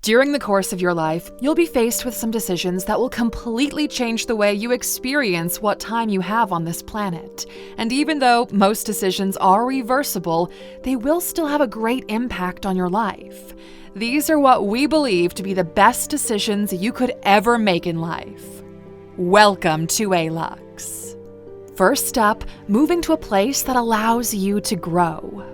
During the course of your life, you'll be faced with some decisions that will completely change the way you experience what time you have on this planet. And even though most decisions are reversible, they will still have a great impact on your life. These are what we believe to be the best decisions you could ever make in life. Welcome to Alux. First up, moving to a place that allows you to grow.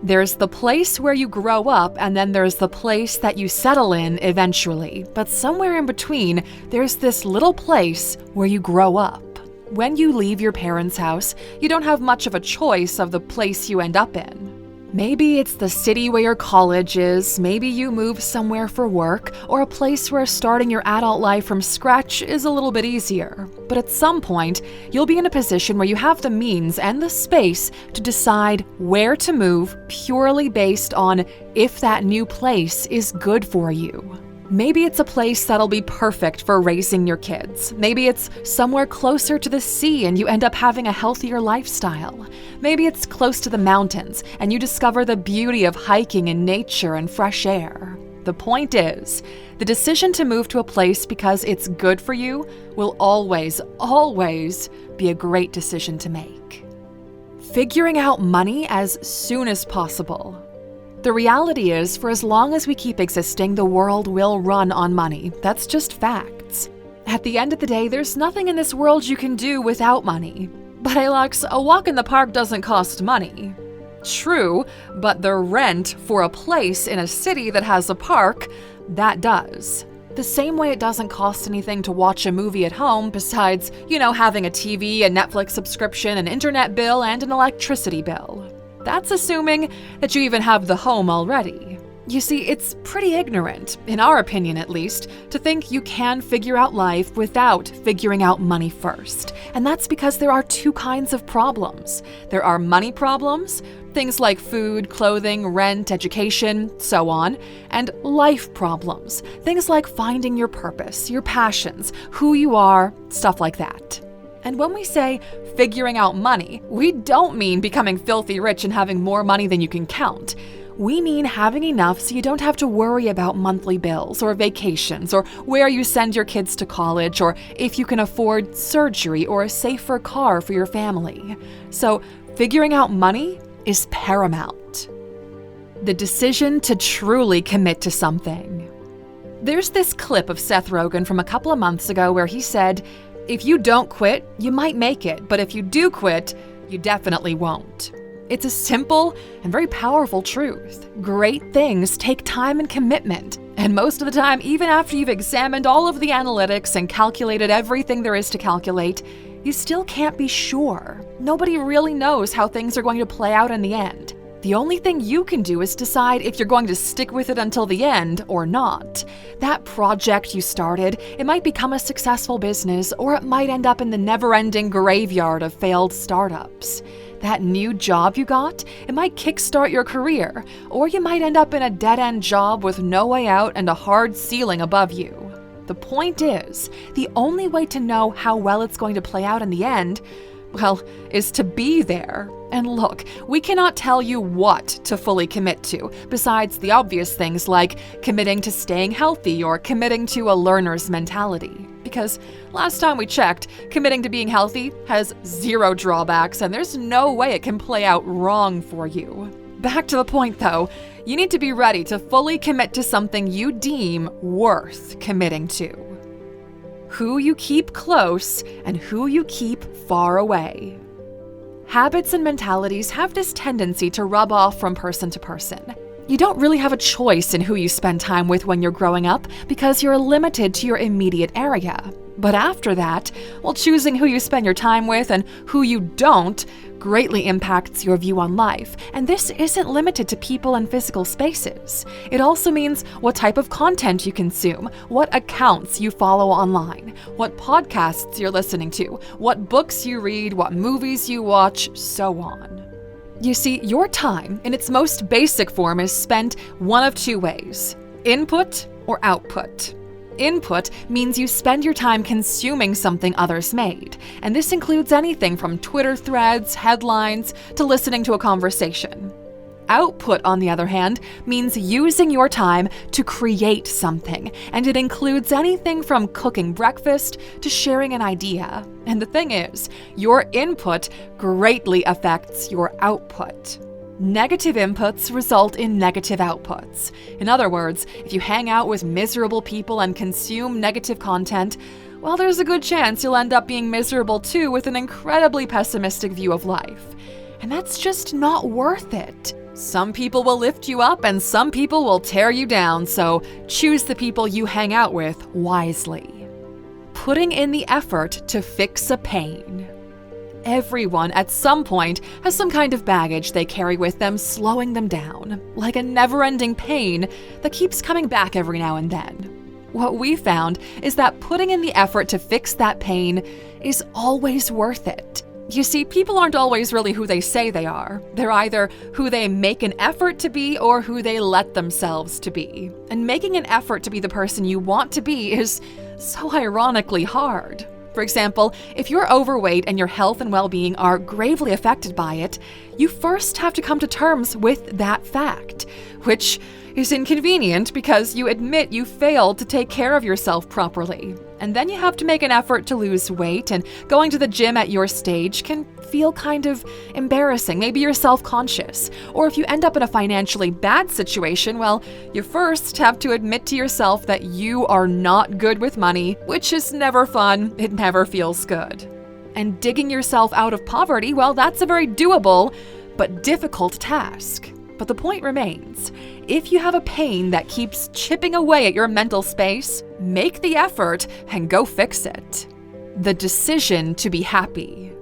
There's the place where you grow up, and then there's the place that you settle in eventually. But somewhere in between, there's this little place where you grow up. When you leave your parents' house, you don't have much of a choice of the place you end up in. Maybe it's the city where your college is, maybe you move somewhere for work, or a place where starting your adult life from scratch is a little bit easier. But at some point, you'll be in a position where you have the means and the space to decide where to move purely based on if that new place is good for you. Maybe it's a place that'll be perfect for raising your kids. Maybe it's somewhere closer to the sea and you end up having a healthier lifestyle. Maybe it's close to the mountains and you discover the beauty of hiking in nature and fresh air. The point is, the decision to move to a place because it's good for you will always be a great decision to make. Figuring out money as soon as possible. The reality is, for as long as we keep existing, the world will run on money. That's just facts. At the end of the day, there's nothing in this world you can do without money. But Alux, a walk in the park doesn't cost money. True, but the rent for a place in a city that has a park, that does. The same way it doesn't cost anything to watch a movie at home besides, having a TV, a Netflix subscription, an internet bill, and an electricity bill. That's assuming that you even have the home already. You see, it's pretty ignorant, in our opinion at least, to think you can figure out life without figuring out money first. And that's because there are two kinds of problems. There are money problems, things like food, clothing, rent, education, so on, and life problems, things like finding your purpose, your passions, who you are, stuff like that. And when we say figuring out money, we don't mean becoming filthy rich and having more money than you can count. We mean having enough so you don't have to worry about monthly bills or vacations or where you send your kids to college or if you can afford surgery or a safer car for your family. So figuring out money is paramount. The decision to truly commit to something. There's this clip of Seth Rogen from a couple of months ago where he said, "If you don't quit, you might make it, but if you do quit, you definitely won't." It's a simple and very powerful truth. Great things take time and commitment, and most of the time, even after you've examined all of the analytics and calculated everything there is to calculate, you still can't be sure. Nobody really knows how things are going to play out in the end. The only thing you can do is decide if you're going to stick with it until the end or not. That project you started, it might become a successful business, or it might end up in the never-ending graveyard of failed startups. That new job you got, it might kickstart your career, or you might end up in a dead-end job with no way out and a hard ceiling above you. The point is, the only way to know how well it's going to play out in the end, is to be there. And look, we cannot tell you what to fully commit to, besides the obvious things like committing to staying healthy or committing to a learner's mentality. Because last time we checked, committing to being healthy has zero drawbacks and there's no way it can play out wrong for you. Back to the point though, you need to be ready to fully commit to something you deem worth committing to. Who you keep close and who you keep far away. Habits and mentalities have this tendency to rub off from person to person. You don't really have a choice in who you spend time with when you're growing up because you're limited to your immediate area. But after that, choosing who you spend your time with and who you don't greatly impacts your view on life. And this isn't limited to people and physical spaces. It also means what type of content you consume, what accounts you follow online, what podcasts you're listening to, what books you read, what movies you watch, so on. You see, your time, in its most basic form, is spent one of two ways: input or output. Input means you spend your time consuming something others made, and this includes anything from Twitter threads, headlines, to listening to a conversation. Output, on the other hand, means using your time to create something, and it includes anything from cooking breakfast to sharing an idea. And the thing is, your input greatly affects your output. Negative inputs result in negative outputs. In other words, if you hang out with miserable people and consume negative content, well, there's a good chance you'll end up being miserable too with an incredibly pessimistic view of life. And that's just not worth it. Some people will lift you up and some people will tear you down, so choose the people you hang out with wisely. Putting in the effort to fix a pain. Everyone at some point has some kind of baggage they carry with them slowing them down, like a never-ending pain that keeps coming back every now and then. What we found is that putting in the effort to fix that pain is always worth it. You see, people aren't always really who they say they are. They're either who they make an effort to be or who they let themselves to be. And making an effort to be the person you want to be is so ironically hard. For example, if you're overweight and your health and well-being are gravely affected by it, you first have to come to terms with that fact, which is inconvenient because you admit you failed to take care of yourself properly. And then you have to make an effort to lose weight, and going to the gym at your stage can feel kind of embarrassing. Maybe you're self-conscious. Or if you end up in a financially bad situation, well, you first have to admit to yourself that you are not good with money, which is never fun. It never feels good. And digging yourself out of poverty, well, that's a very doable but difficult task. But the point remains, if you have a pain that keeps chipping away at your mental space, make the effort and go fix it. The decision to be happy.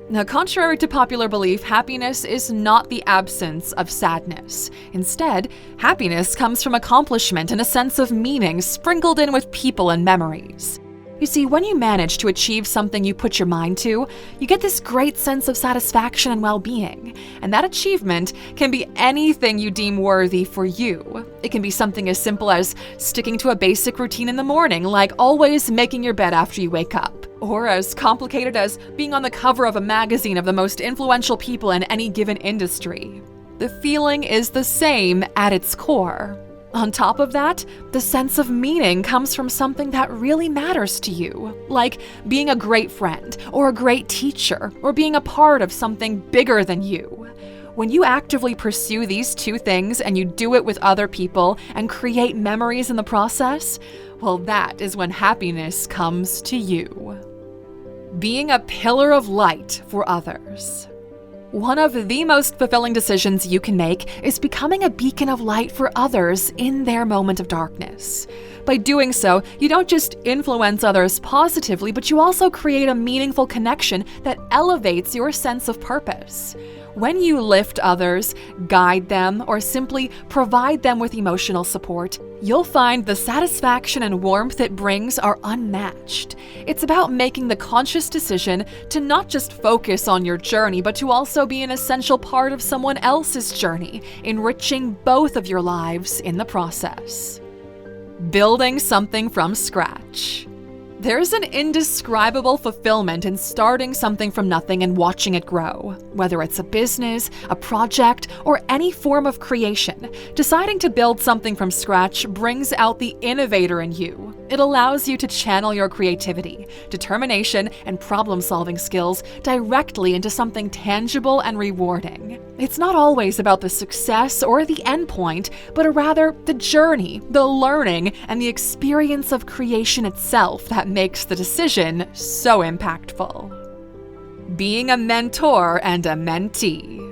Now, contrary to popular belief, happiness is not the absence of sadness. Instead, happiness comes from accomplishment and a sense of meaning sprinkled in with people and memories. You see, when you manage to achieve something you put your mind to, you get this great sense of satisfaction and well-being. And that achievement can be anything you deem worthy for you. It can be something as simple as sticking to a basic routine in the morning, like always making your bed after you wake up. Or as complicated as being on the cover of a magazine of the most influential people in any given industry. The feeling is the same at its core. On top of that, the sense of meaning comes from something that really matters to you, like being a great friend, or a great teacher, or being a part of something bigger than you. When you actively pursue these two things and you do it with other people and create memories in the process, well, that is when happiness comes to you. Being a pillar of light for others. One of the most fulfilling decisions you can make is becoming a beacon of light for others in their moment of darkness. By doing so, you don't just influence others positively, but you also create a meaningful connection that elevates your sense of purpose. When you lift others, guide them, or simply provide them with emotional support, you'll find the satisfaction and warmth it brings are unmatched. It's about making the conscious decision to not just focus on your journey, but to also be an essential part of someone else's journey, enriching both of your lives in the process. Building something from scratch. There's an indescribable fulfillment in starting something from nothing and watching it grow. Whether it's a business, a project, or any form of creation, deciding to build something from scratch brings out the innovator in you. It allows you to channel your creativity, determination, and problem-solving skills directly into something tangible and rewarding. It's not always about the success or the end point, but rather the journey, the learning, and the experience of creation itself that makes the decision so impactful. Being a mentor and a mentee.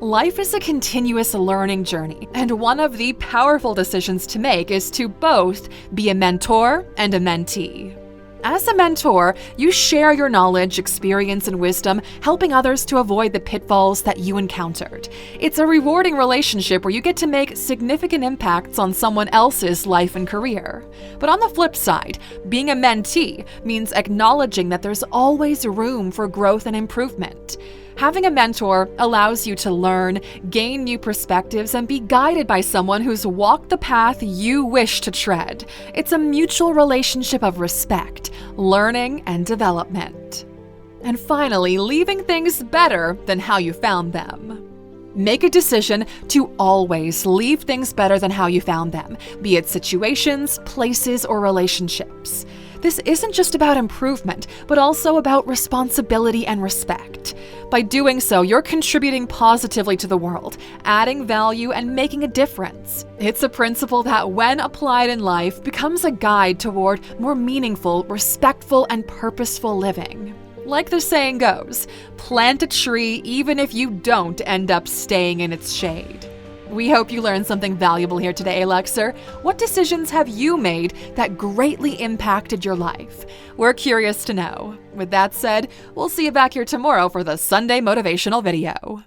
Life is a continuous learning journey, and one of the powerful decisions to make is to both be a mentor and a mentee. As a mentor, you share your knowledge, experience, and wisdom, helping others to avoid the pitfalls that you encountered. It's a rewarding relationship where you get to make significant impacts on someone else's life and career. But on the flip side, being a mentee means acknowledging that there's always room for growth and improvement. Having a mentor allows you to learn, gain new perspectives, and be guided by someone who's walked the path you wish to tread. It's a mutual relationship of respect, learning, and development. And finally, leaving things better than how you found them. Make a decision to always leave things better than how you found them, be it situations, places, or relationships. This isn't just about improvement, but also about responsibility and respect. By doing so, you're contributing positively to the world, adding value and making a difference. It's a principle that, when applied in life, becomes a guide toward more meaningful, respectful, and purposeful living. Like the saying goes, plant a tree even if you don't end up staying in its shade. We hope you learned something valuable here today, Aluxer. What decisions have you made that greatly impacted your life? We're curious to know. With that said, we'll see you back here tomorrow for the Sunday motivational video.